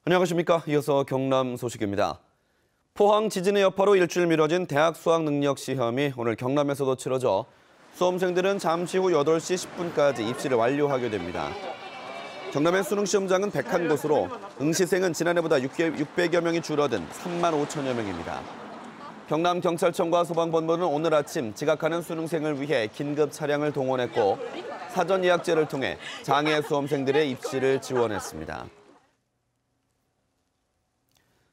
안녕하십니까. 이어서 경남 소식입니다. 포항 지진의 여파로 일주일 미뤄진 대학 수학 능력 시험이 오늘 경남에서도 치러져 수험생들은 잠시 후 8시 10분까지 입시를 완료하게 됩니다. 경남의 수능 시험장은 101곳으로 응시생은 지난해보다 600여 명이 줄어든 3만 5천여 명입니다. 경남경찰청과 소방본부는 오늘 아침 지각하는 수능생을 위해 긴급 차량을 동원했고 사전 예약제를 통해 장애 수험생들의 입시를 지원했습니다.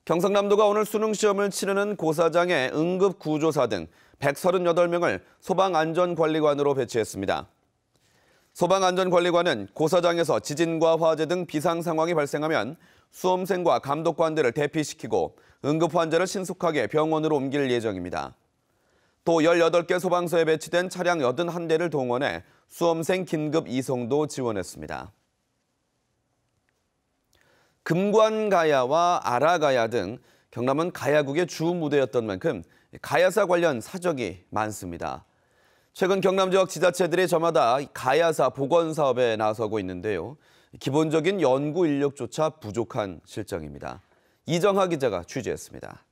경상남도가 오늘 수능 시험을 치르는 고사장에 응급구조사 등 138명을 소방안전관리관으로 배치했습니다. 소방안전관리관은 고사장에서 지진과 화재 등 비상 상황이 발생하면 수험생과 감독관들을 대피시키고 응급 환자를 신속하게 병원으로 옮길 예정입니다. 또 18개 소방서에 배치된 차량 81대를 동원해 수험생 긴급 이송도 지원했습니다. 금관가야와 아라가야 등 경남은 가야국의 주 무대였던 만큼 가야사 관련 사적이 많습니다. 최근 경남 지역 지자체들이 저마다 가야사 복원 사업에 나서고 있는데요. 기본적인 연구 인력조차 부족한 실정입니다. 이정하 기자가 취재했습니다.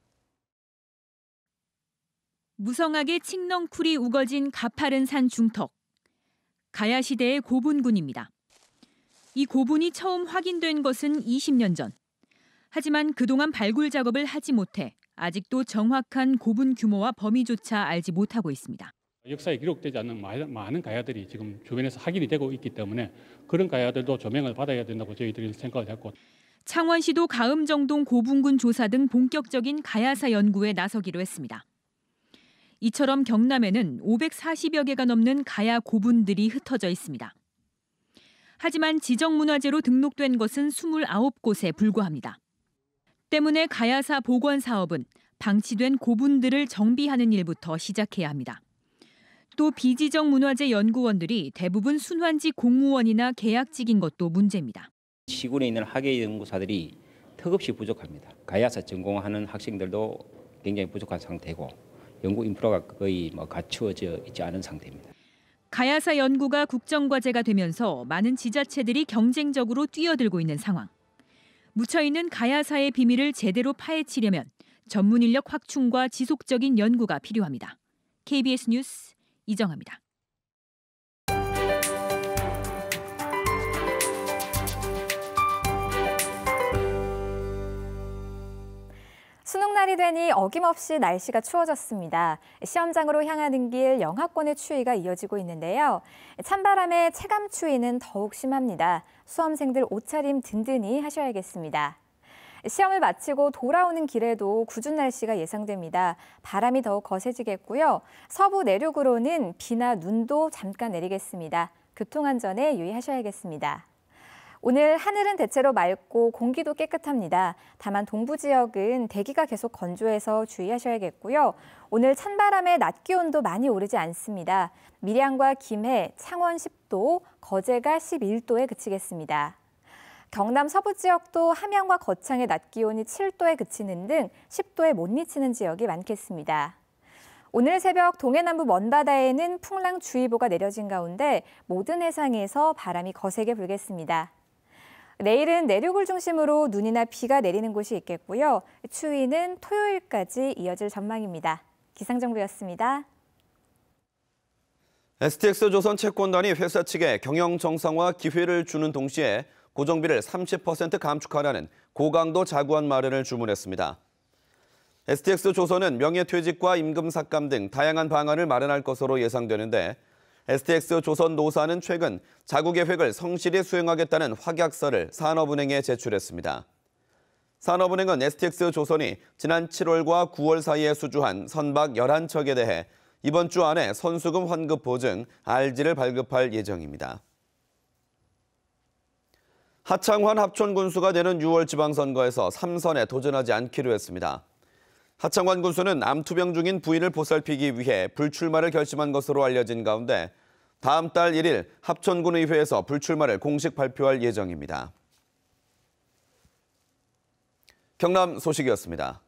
무성하게 칡넝쿨이 우거진 가파른 산 중턱. 가야 시대의 고분군입니다. 이 고분이 처음 확인된 것은 20년 전. 하지만 그동안 발굴 작업을 하지 못해 아직도 정확한 고분 규모와 범위조차 알지 못하고 있습니다. 역사에 기록되지 않는 많은 가야들이 지금 주변에서 확인이 되고 있기 때문에 그런 가야들도 조명을 받아야 된다고 저희들이 생각을 했고. 창원시도 가음정동 고분군 조사 등 본격적인 가야사 연구에 나서기로 했습니다. 이처럼 경남에는 540여 개가 넘는 가야 고분들이 흩어져 있습니다. 하지만 지정문화재로 등록된 것은 29곳에 불과합니다. 때문에 가야사 복원 사업은 방치된 고분들을 정비하는 일부터 시작해야 합니다. 또 비지정 문화재 연구원들이 대부분 순환직 공무원이나 계약직인 것도 문제입니다. 시군에 있는 학예 연구사들이 턱없이 부족합니다. 가야사 전공하는 학생들도 굉장히 부족한 상태고 연구 인프라가 거의 갖추어져 있지 않은 상태입니다. 가야사 연구가 국정과제가 되면서 많은 지자체들이 경쟁적으로 뛰어들고 있는 상황. 묻혀있는 가야사의 비밀을 제대로 파헤치려면 전문 인력 확충과 지속적인 연구가 필요합니다. KBS 뉴스 이정아입니다. 수능날이 되니 어김없이 날씨가 추워졌습니다. 시험장으로 향하는 길 영하권의 추위가 이어지고 있는데요. 찬바람에 체감 추위는 더욱 심합니다. 수험생들 옷차림 든든히 하셔야겠습니다. 시험을 마치고 돌아오는 길에도 궂은 날씨가 예상됩니다. 바람이 더욱 거세지겠고요. 서부 내륙으로는 비나 눈도 잠깐 내리겠습니다. 교통안전에 유의하셔야겠습니다. 오늘 하늘은 대체로 맑고 공기도 깨끗합니다. 다만 동부 지역은 대기가 계속 건조해서 주의하셔야겠고요. 오늘 찬바람에 낮 기온도 많이 오르지 않습니다. 밀양과 김해, 창원 10도, 거제가 11도에 그치겠습니다. 경남 서부 지역도 함양과 거창의 낮 기온이 7도에 그치는 등 10도에 못 미치는 지역이 많겠습니다. 오늘 새벽 동해남부 먼바다에는 풍랑주의보가 내려진 가운데 모든 해상에서 바람이 거세게 불겠습니다. 내일은 내륙을 중심으로 눈이나 비가 내리는 곳이 있겠고요. 추위는 토요일까지 이어질 전망입니다. 기상정보였습니다. STX조선 채권단이 회사 측에 경영 정상화 기회를 주는 동시에 고정비를 30% 감축하라는 고강도 자구안 마련을 주문했습니다. STX조선은 명예퇴직과 임금 삭감 등 다양한 방안을 마련할 것으로 예상되는데 STX조선 노사는 최근 자구 계획을 성실히 수행하겠다는 확약서를 산업은행에 제출했습니다. 산업은행은 STX조선이 지난 7월과 9월 사이에 수주한 선박 11척에 대해 이번 주 안에 선수금 환급 보증 RG를 발급할 예정입니다. 하창환 합천 군수가 내년 6월 지방선거에서 3선에 도전하지 않기로 했습니다. 하창환 군수는 암투병 중인 부인을 보살피기 위해 불출마를 결심한 것으로 알려진 가운데 다음 달 1일 합천군의회에서 불출마를 공식 발표할 예정입니다. 경남 소식이었습니다.